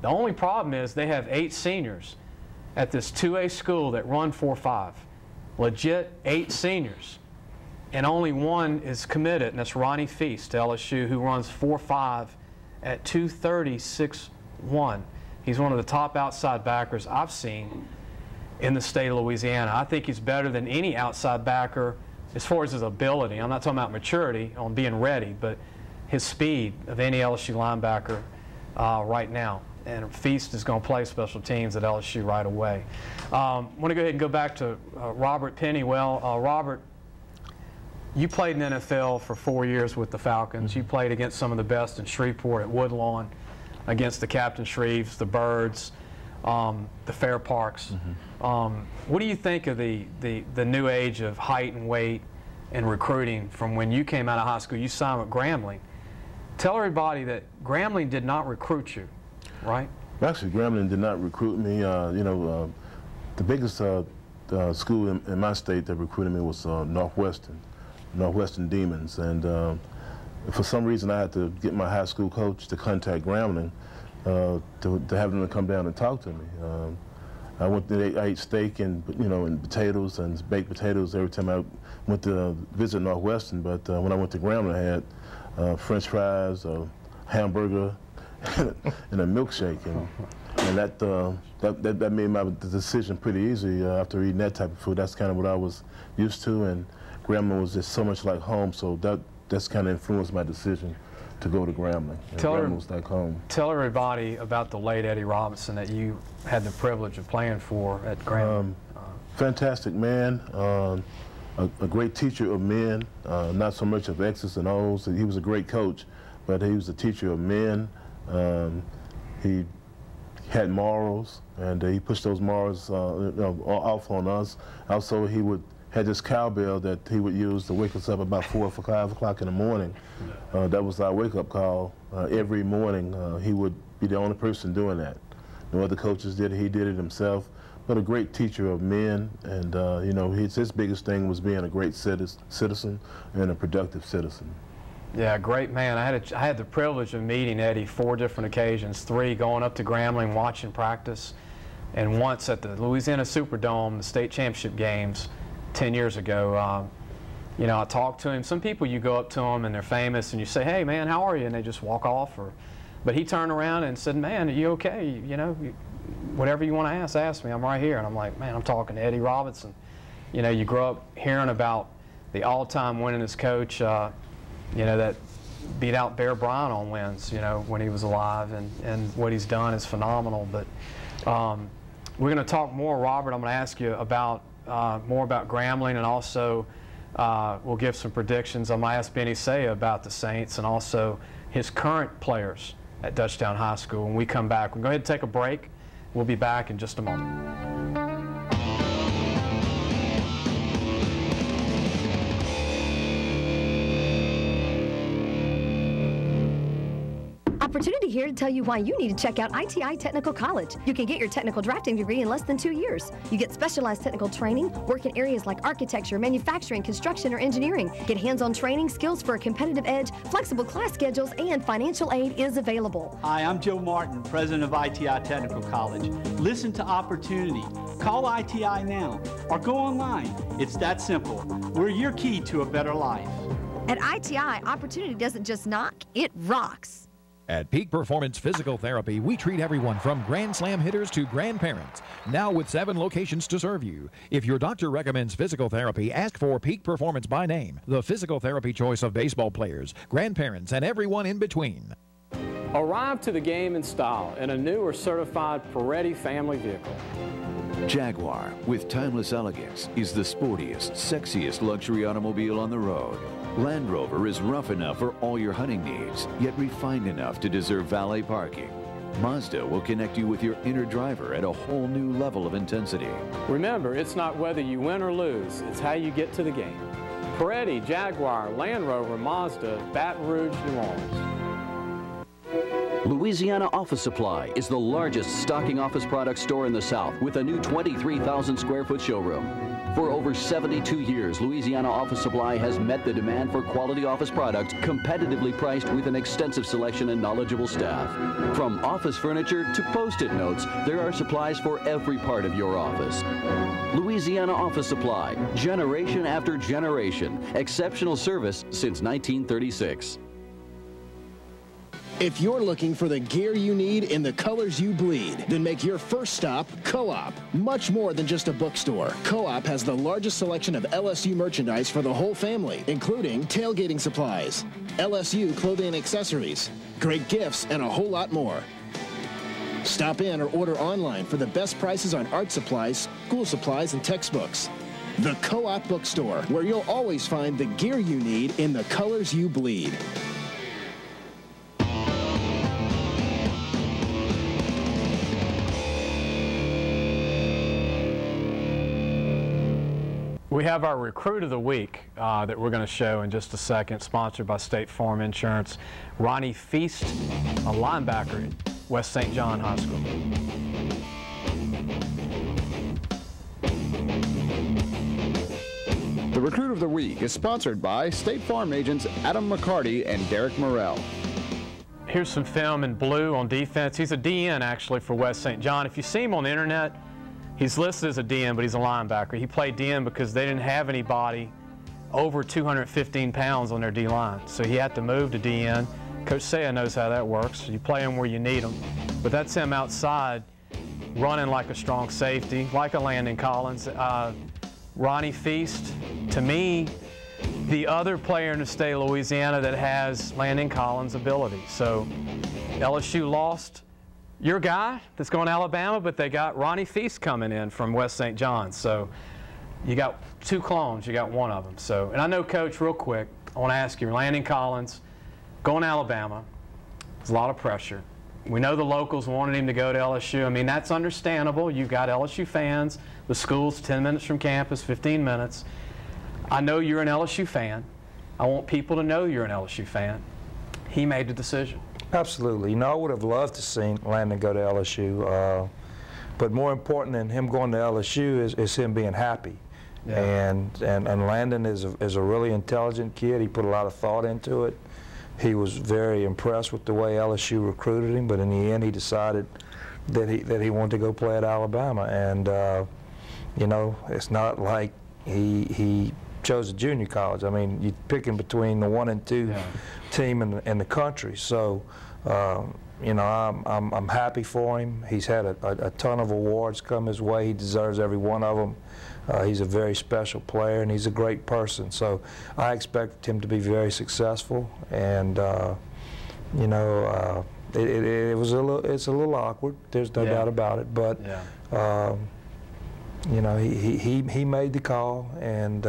The only problem is they have 8 seniors at this 2A school that run 4.5. Legit 8 seniors. And only one is committed, and that's Ronnie Feast to LSU, who runs 4.5 at 230.61. He's one of the top outside backers I've seen in the state of Louisiana. I think he's better than any outside backer as far as his ability. I'm not talking about maturity on being ready, but his speed of any LSU linebacker right now. And Feast is going to play special teams at LSU right away. I want to go ahead and go back to Robert Pennywell. Robert, you played in the NFL for 4 years with the Falcons. You played against some of the best in Shreveport at Woodlawn, against the Captain Shreves, the Birds, the Fair Parks. What do you think of the new age of height and weight and recruiting from when you came out of high school? You signed with Grambling. Tell everybody that Grambling did not recruit you, right? Actually, Grambling did not recruit me. The biggest school in my state that recruited me was Northwestern Demons. And for some reason, I had to get my high school coach to contact Grambling to have them to come down and talk to me. I ate steak and and potatoes and baked potatoes every time I went to visit Northwestern. But when I went to Grambling, I had French fries, a hamburger, and a milkshake, and that made my decision pretty easy after eating that type of food. That's kind of what I was used to, and Grambling was just so much like home. So that's kind of influenced my decision to go to Grambling. Grambling was like home. Tell everybody about the late Eddie Robinson that you had the privilege of playing for at Grambling. Fantastic man, a great teacher of men, not so much of X's and O's. He was a great coach, but he was a teacher of men. He had morals, and he pushed those morals off on us. Also, he had this cowbell that he would use to wake us up about 4 or 5 o'clock in the morning. That was our wake-up call every morning. He would be the only person doing that. No other coaches did it. He did it himself. But a great teacher of men, and his biggest thing was being a great citizen and a productive citizen. Yeah, great man. I had the privilege of meeting Eddie 4 different occasions, 3 going up to Grambling, watching practice, and once at the Louisiana Superdome, the state championship games 10 years ago. I talked to him. Some people, you go up to them and they're famous and you say, "Hey man, how are you?" and they just walk off. But he turned around and said, "Man, are you okay? Whatever you want to ask me. I'm right here." And I'm like, man, I'm talking to Eddie Robinson. You grow up hearing about the all-time winningest coach, that beat out Bear Bryant on wins, when he was alive, and what he's done is phenomenal. But we're going to talk more, Robert. I'm going to ask you about more about Grambling, and also we'll give some predictions. I'm going to ask Benny Saya about the Saints and also his current players at Dutchtown High School. When we come back, we'll go ahead and take a break. We'll be back in just a moment. Opportunity here to tell you why you need to check out ITI Technical College. You can get your technical drafting degree in less than 2 years. You get specialized technical training, work in areas like architecture, manufacturing, construction, or engineering. Get hands-on training, skills for a competitive edge, flexible class schedules, and financial aid is available. Hi, I'm Joe Martin, president of ITI Technical College. Listen to Opportunity. Call ITI now or go online. It's that simple. We're your key to a better life. At ITI, Opportunity doesn't just knock, it rocks. At Peak Performance Physical Therapy, we treat everyone from Grand Slam hitters to grandparents. Now with 7 locations to serve you. If your doctor recommends physical therapy, ask for Peak Performance by name, the physical therapy choice of baseball players, grandparents, and everyone in between. Arrive to the game in style in a new or certified Peretti family vehicle. Jaguar, with timeless elegance, is the sportiest, sexiest luxury automobile on the road. Land Rover is rough enough for all your hunting needs, yet refined enough to deserve valet parking. Mazda will connect you with your inner driver at a whole new level of intensity. Remember, it's not whether you win or lose, it's how you get to the game. Peretti, Jaguar, Land Rover, Mazda, Baton Rouge, New Orleans. Louisiana Office Supply is the largest stocking office product store in the South with a new 23,000 square foot showroom. For over 72 years, Louisiana Office Supply has met the demand for quality office products competitively priced with an extensive selection and knowledgeable staff. From office furniture to Post-it notes, there are supplies for every part of your office. Louisiana Office Supply, generation after generation, exceptional service since 1936. If you're looking for the gear you need in the colors you bleed, then make your first stop Co-op. Much more than just a bookstore. Co-op has the largest selection of LSU merchandise for the whole family, including tailgating supplies, LSU clothing and accessories, great gifts, and a whole lot more. Stop in or order online for the best prices on art supplies, school supplies, and textbooks. The Co-op Bookstore, where you'll always find the gear you need in the colors you bleed. We have our Recruit of the Week that we're going to show in just a second, sponsored by State Farm Insurance. Ronnie Feast, a linebacker at West St. John High School. The Recruit of the Week is sponsored by State Farm agents Adam McCarty and Derek Morrell. Here's some film in blue on defense. He's a DN actually for West St. John. If you see him on the internet, he's listed as a DN, but he's a linebacker. He played DN because they didn't have anybody over 215 pounds on their D-line. So he had to move to DN. Coach Saya knows how that works. You play him where you need him. But that's him outside running like a strong safety, like a Landon Collins. Ronnie Feast, to me, the other player in the state of Louisiana that has Landon Collins' ability. So LSU lost your guy that's going to Alabama, but they got Ronnie Feast coming in from West St. John. So you got two clones, you got one of them. So, and I know, Coach, real quick, I want to ask you, Landon Collins, going to Alabama, there's a lot of pressure. We know the locals wanted him to go to LSU. I mean, that's understandable. You've got LSU fans. The school's 10 minutes from campus, 15 minutes. I know you're an LSU fan. I want people to know you're an LSU fan. He made the decision. Absolutely. You know, I would have loved to see Landon go to LSU, but more important than him going to LSU is him being happy. Yeah. And Landon is a really intelligent kid. He put a lot of thought into it. He was very impressed with the way LSU recruited him, but in the end he decided that he wanted to go play at Alabama. And you know, it's not like he chose a junior college. I mean, you're picking between the 1 and 2 team in the country. So, you know, I'm happy for him. He's had a ton of awards come his way. He deserves every one of them. He's a very special player, and he's a great person. So I expect him to be very successful. And you know, it's a little awkward. There's no doubt about it. But you know, he made the call, and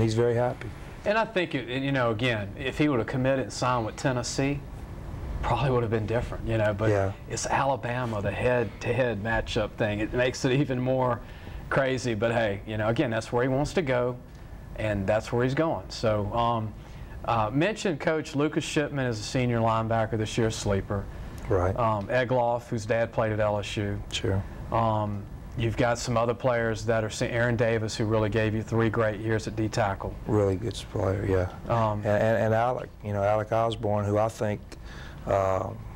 he's very happy. And I think, you know, again, if he would have committed and signed with Tennessee, probably would have been different, you know. But it's Alabama, the head-to-head matchup thing. It makes it even more crazy. But hey, you know, again, that's where he wants to go, and that's where he's going. So, mentioned Coach Lucas Shipman as a senior linebacker this year, sleeper. Right. Egloff, whose dad played at LSU. Sure. You've got some other players that are Aaron Davis, who really gave you 3 great years at D-tackle. Really good player, yeah. And Alec, you know, Alec Osborne, who I think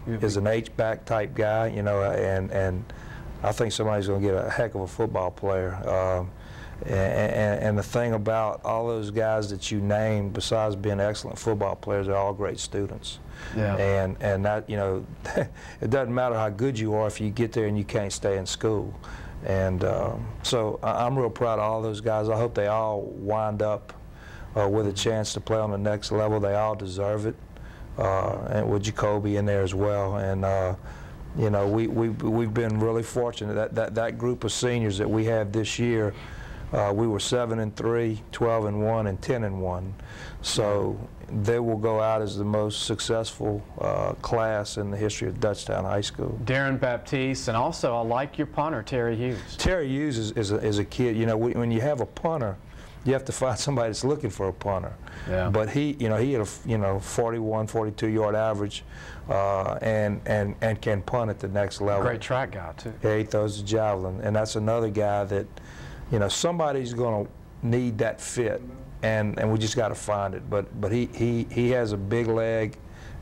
is an H-back type guy, you know, and I think somebody's going to get a heck of a football player. And the thing about all those guys that you named, besides being excellent football players, they're all great students. Yeah. And that, you know, it doesn't matter how good you are if you get there and you can't stay in school. And so I'm real proud of all those guys. I hope they all wind up with a chance to play on the next level. They all deserve it, and with Jacoby in there as well. And you know, we've been really fortunate that group of seniors that we have this year. We were 7-3, 12-1, and 10-1. So they will go out as the most successful class in the history of Dutchtown High School. Darren Baptiste, and also I like your punter, Terry Hughes. Terry Hughes is a kid. You know, when you have a punter, you have to find somebody that's looking for a punter. Yeah. But he had a 41, 42-yard average, and can punt at the next level. Great track guy too. Yeah, he throws the javelin, and that's another guy that, you know, somebody's going to need that fit, and we just got to find it. But he has a big leg,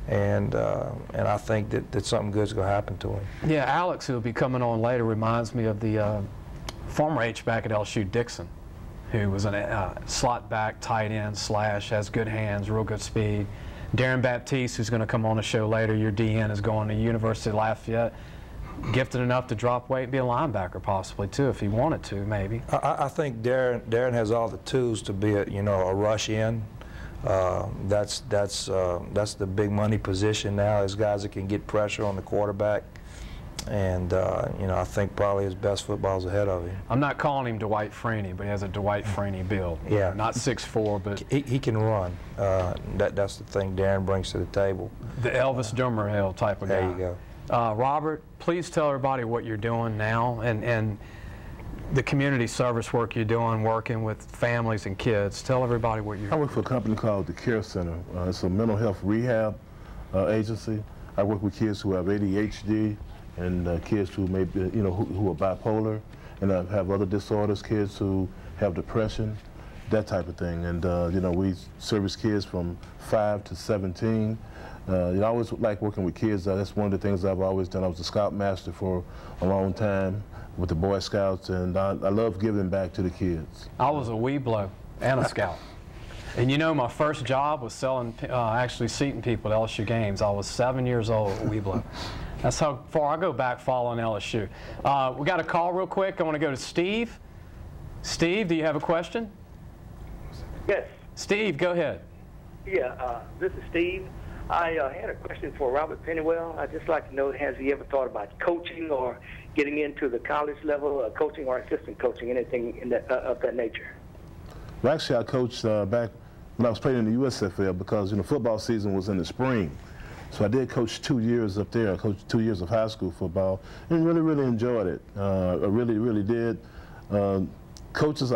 and I think that something good's going to happen to him. Yeah, Alex, who will be coming on later, reminds me of the former H-back at LSU, Dixon, who was a slot back, tight end, slash, has good hands, real good speed. Darren Baptiste, who's going to come on the show later, your DN, is going to University of Lafayette. Gifted enough to drop weight and be a linebacker possibly too, if he wanted to, maybe. I think Darren has all the tools to be a rush in. That's the big money position now, is guys that can get pressure on the quarterback. And I think probably his best football's ahead of him. I'm not calling him Dwight Freeney, but he has a Dwight Freeney build. Yeah, not 6'4", but he can run. That's the thing Darren brings to the table. The Elvis Dumervil type of guy. There you go. Robert, please tell everybody what you're doing now and the community service work you're doing, working with families and kids. Tell everybody what you're doing. I work for a company called the Care Center. It's a mental health rehab agency. I work with kids who have ADHD and kids who may be, who are bipolar, and I have other disorders, kids who have depression, that type of thing. And we service kids from 5 to 17. I always like working with kids. That's one of the things I've always done. I was a scoutmaster for a long time with the Boy Scouts, and I love giving back to the kids. I was a Weeblo and a scout. And my first job was selling, actually seating people at LSU games. I was 7 years old at Weeblo. That's how far I go back following LSU. We got a call real quick. I want to go to Steve. Steve, do you have a question? Yes. Steve, go ahead. Yeah, this is Steve. I had a question for Robert Pennywell. I'd just like to know, has he ever thought about coaching or getting into the college level, coaching or assistant coaching, anything of that nature? Well, actually, I coached back when I was playing in the USFL because football season was in the spring. So I did coach 2 years up there. I coached 2 years of high school football and really enjoyed it. I really did. Coaches,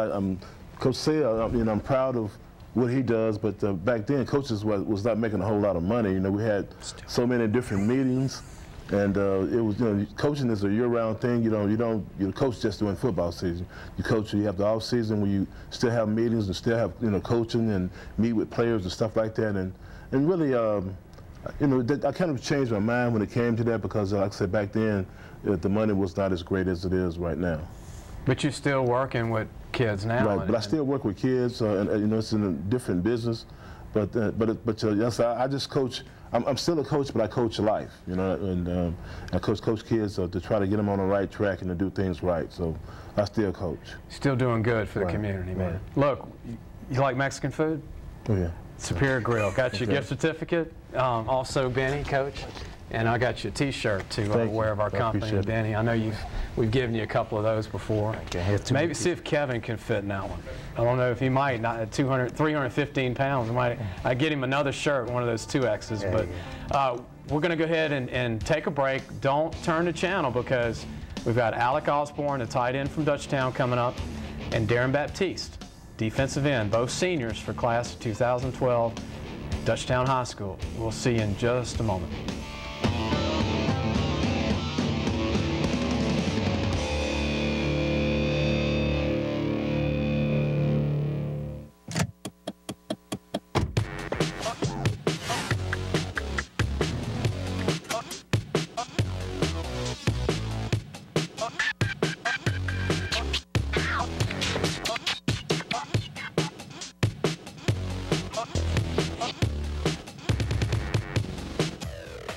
Coach Say, I'm proud of what he does, but back then coaches was not making a whole lot of money. We had so many different meetings, and it was coaching is a year-round thing. You don't coach just during football season. You coach, you have the off season where you still have meetings and still have coaching and meet with players and stuff like that. And really, I kind of changed my mind when it came to that because, like I said, back then the money was not as great as it is right now. But you're still working with kids now. Right, but I still work with kids, and it's in a different business. But yes, I just coach. I'm still a coach, but I coach life, and I coach kids to try to get them on the right track and to do things right. So I still coach. Still doing good for the community, man. Right. Look, you like Mexican food? Oh yeah. Superior Grill. Got your gift certificate. Also, Benny, Coach. And I got you a T-shirt to wear of our company, Benny. I know we've given you a couple of those before. Maybe see if Kevin can fit in that one. I don't know if he might. Not at 315 pounds. I get him another shirt, one of those 2Xs. But we're going to go ahead and take a break. Don't turn the channel because we've got Alec Osborne, the tight end from Dutchtown, coming up, and Darren Baptiste, defensive end, both seniors for class of 2012, Dutchtown High School. We'll see you in just a moment.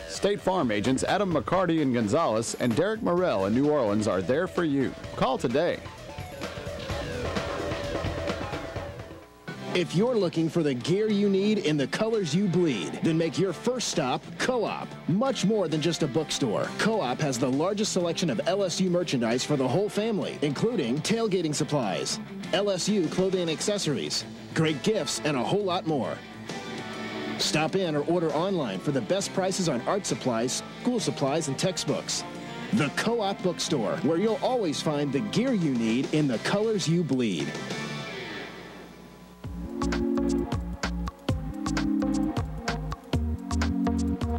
State Farm agents Adam McCarty in Gonzales and Derek Morrell in New Orleans are there for you. Call today. If you're looking for the gear you need in the colors you bleed, then make your first stop Co-op. Much more than just a bookstore. Co-op has the largest selection of LSU merchandise for the whole family, including tailgating supplies, LSU clothing and accessories, great gifts, and a whole lot more. Stop in or order online for the best prices on art supplies, school supplies, and textbooks. The Co-op Bookstore, where you'll always find the gear you need in the colors you bleed.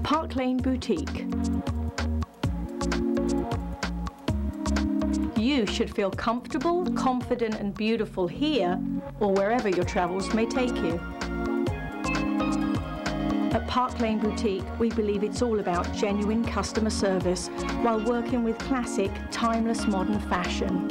Park Lane Boutique. you should feel comfortable, confident, and beautiful here or wherever your travels may take you. At Park Lane Boutique, we believe it's all about genuine customer service while working with classic, timeless modern fashion.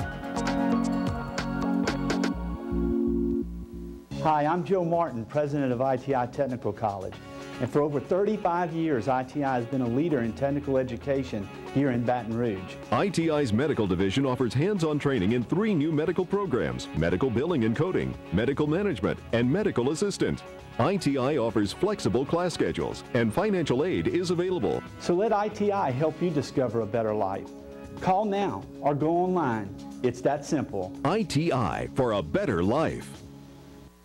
Hi, I'm Joe Martin, president of ITI Technical College. And for over 35 years, ITI has been a leader in technical education here in Baton Rouge. ITI's medical division offers hands-on training in 3 new medical programs: medical billing and coding, medical management, and medical assistant. ITI offers flexible class schedules, and financial aid is available. So let ITI help you discover a better life. Call now or go online. It's that simple. ITI for a better life.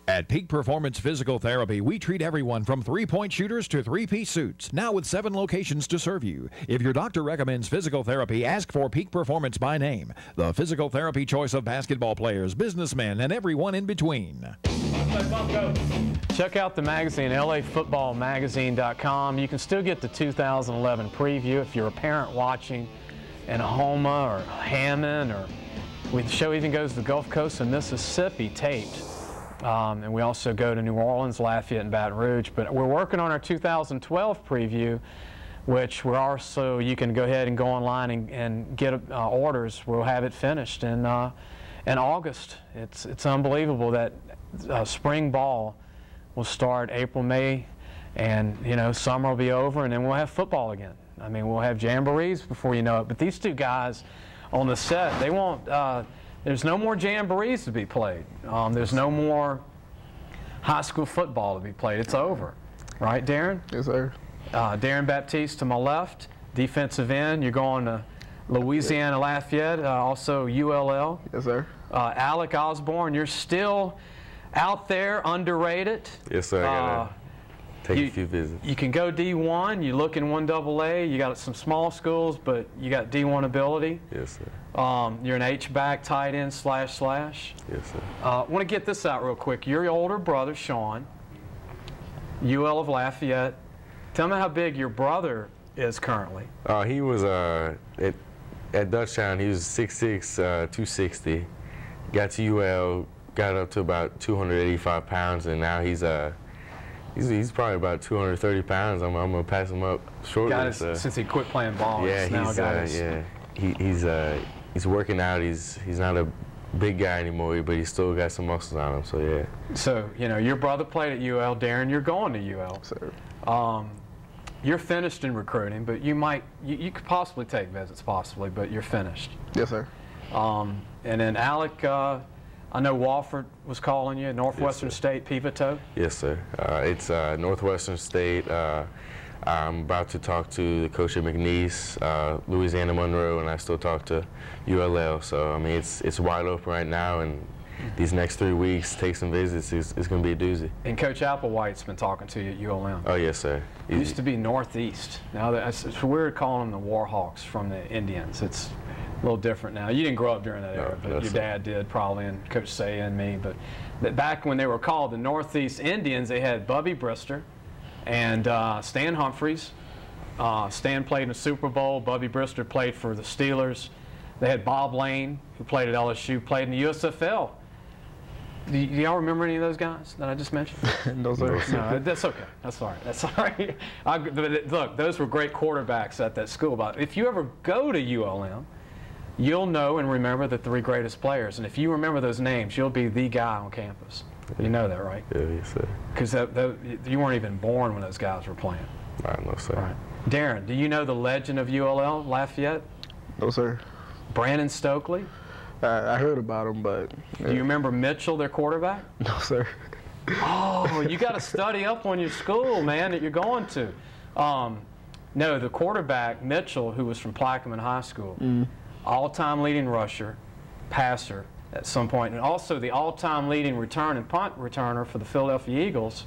At Peak Performance Physical Therapy, we treat everyone from three-point shooters to three-piece suits, now with 7 locations to serve you. If your doctor recommends physical therapy, ask for Peak Performance by name, the physical therapy choice of basketball players, businessmen, and everyone in between. Check out the magazine, lafootballmagazine.com. You can still get the 2011 preview if you're a parent watching in Houma or Hammond, or the show even goes to the Gulf Coast of Mississippi taped. And we also go to New Orleans, Lafayette, and Baton Rouge. But we're working on our 2012 preview, which we're also, you can go ahead and go online and get orders. We'll have it finished in August. It's unbelievable that spring ball will start April, May, and summer will be over, and then we'll have football again. I mean, we'll have jamborees before you know it. But these two guys on the set, they won't. There's no more jamborees to be played. There's no more high school football to be played. It's over. Right, Darren? Yes, sir. Darren Baptiste to my left, defensive end. You're going to Louisiana Lafayette, also ULL. Yes, sir. Alec Osborne, you're still out there, underrated. Yes, sir. I got to take a few visits. You can go D1. You look in 1AA. You got some small schools, but you got D1 ability. Yes, sir. You're an H-back, tight end, //. Yes, sir. I want to get this out real quick. Your older brother, Sean, UL of Lafayette. Tell me how big your brother is currently. He was at Dutchtown. He was 6'6", 260. Got to UL, got up to about 285 pounds, and now he's probably about 230 pounds. I'm gonna pass him up shortly. Since he quit playing ball. Yeah, he's working out. He's not a big guy anymore, but he's still got some muscles on him. So yeah. So your brother played at UL, Darren. You're going to UL. Sir. You're finished in recruiting, but you could possibly take visits, but you're finished. Yes, sir. And then Alec, I know Wofford was calling you, Northwestern State, Pivotal. Yes, sir. It's Northwestern State. I'm about to talk to the coach at McNeese, Louisiana Monroe, and I still talk to ULL. So I mean, it's wide open right now, and these next 3 weeks, take some visits. It's going to be a doozy. And Coach Applewhite's been talking to you at ULM. Oh yes, sir. It used to be Northeast. Now it's weird calling them the Warhawks from the Indians. It's a little different now. You didn't grow up during that era, but your dad did probably, and Coach Saya and me. But back when they were called the Northeast Indians, they had Bubby Brister and Stan Humphries. Stan played in the Super Bowl. Bubby Brister played for the Steelers. They had Bob Lane, who played at LSU, played in the USFL. Do y'all remember any of those guys that I just mentioned? No, sir. No, that's okay. That's all right. That's all right. Look, those were great quarterbacks at that school. But if you ever go to ULM, you'll know and remember the 3 greatest players. And if you remember those names, you'll be the guy on campus. You know that, right? Yeah, yes, sir. Because you weren't even born when those guys were playing. I know, sir. Right. Darren, do you know the legend of ULL, Lafayette? No, sir. Brandon Stokely? I heard about him, but... Do you remember Mitchell, their quarterback? No, sir. Oh, you got to study up on your school, man, that you're going to. No, the quarterback, Mitchell, who was from Plaquemine High School, all-time leading rusher, passer at some point, and also the all-time leading return and punt returner for the Philadelphia Eagles,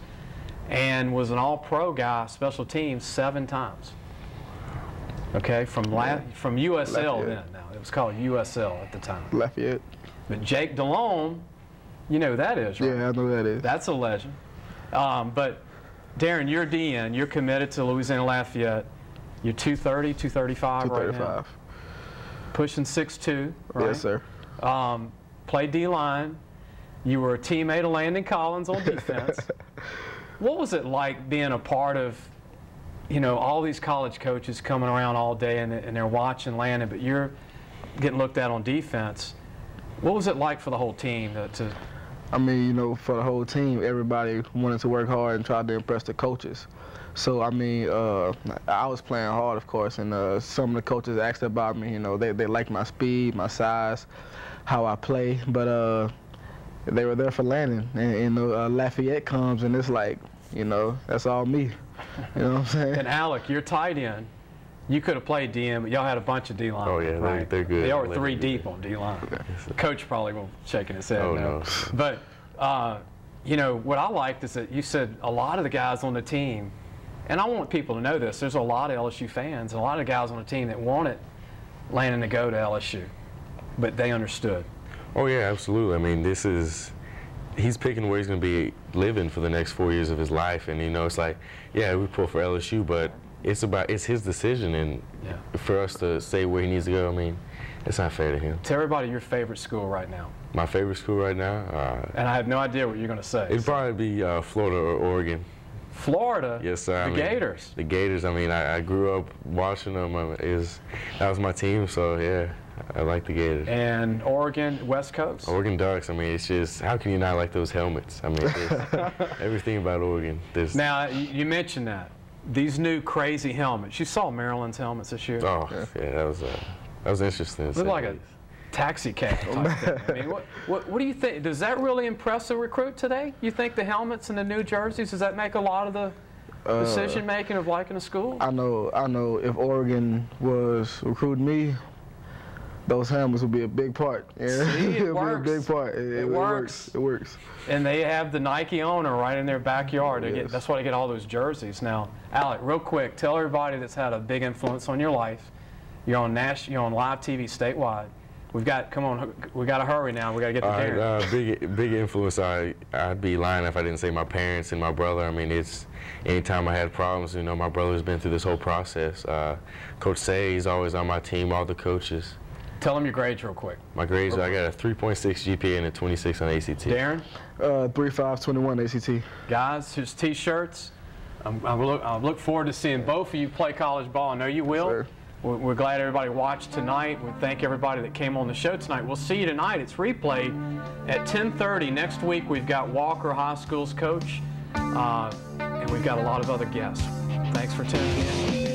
and was an all-pro guy, special teams, 7 times. Okay, from USL Lafayette. Then. Now it was called USL at the time. Lafayette. But Jake Delhomme, you know who that is, right? Yeah, I know who that is. That's a legend. But Darren, you're DN. You're committed to Louisiana Lafayette. You're 230, 235 right now. pushing 6'2", right? Yes, sir. Played D-line. You were a teammate of Landon Collins on defense. What was it like being a part of, you know, all these college coaches coming around all day and they're watching Landon, but you're getting looked at on defense? What was it like for the whole team to I mean, you know, for the whole team, everybody wanted to work hard and try to impress the coaches. So, I mean, I was playing hard, of course, and some of the coaches asked about me. You know, they liked my speed, my size, how I play, but they were there for Landon. And Lafayette comes, and it's like, you know, that's all me. You know what I'm saying? And Alec, you're tight end. You could have played DM, but y'all had a bunch of D-line. Oh, yeah, right? they're good. They are 3 deep on D-line. Coach probably won't shaking his head. Oh, no. But, you know, what I liked is that you said a lot of the guys on the team, and I want people to know this, there's a lot of LSU fans, and a lot of guys on the team that wanted Landon to go to LSU, but they understood. Oh, yeah, absolutely. I mean, he's picking where he's going to be living for the next 4 years of his life, and, you know, it's like, yeah, we pull for LSU, but it's his decision, and for us to say where he needs to go, I mean, it's not fair to him. Tell everybody your favorite school right now. My favorite school right now? And I have no idea what you're going to say. It'd probably be Florida or Oregon. Florida? Yes, sir. The Gators? The Gators. I mean, I grew up watching them. That was my team, so, yeah, I like the Gators. And Oregon, West Coast? Oregon Ducks. I mean, it's just, how can you not like those helmets? I mean, everything about Oregon. Now, you mentioned that. These new crazy helmets. You saw Maryland's helmets this year? Oh, yeah, that was interesting. Looked like a taxi cab type thing. I mean, what do you think? Does that really impress a recruit today? You think the helmets and the new jerseys, does that make a lot of the decision making of liking a school? I know if Oregon was recruiting me, those helmets would be a big part. Yeah. See, it works. Be a big part. It works. It works. And they have the Nike owner right in their backyard. That's why they get all those jerseys. Now, Alec, real quick, tell everybody that's had a big influence on your life. You're on live TV statewide. We got to hurry now. We got to get to Darren. Big influence. I'd be lying if I didn't say my parents and my brother. I mean, it's anytime I had problems, you know, my brother's been through this whole process. Coach Say, he's always on my team, all the coaches. Tell them your grades real quick. My grades, I got a 3.6 GPA and a 26 on ACT. Darren? 3.521 ACT. Guys, here's T-shirts. I look forward to seeing both of you play college ball. I know you will. Sure. We're glad everybody watched tonight. We thank everybody that came on the show tonight. We'll see you tonight. It's replayed at 10:30. Next week, we've got Walker High School's coach, and we've got a lot of other guests. Thanks for tuning in.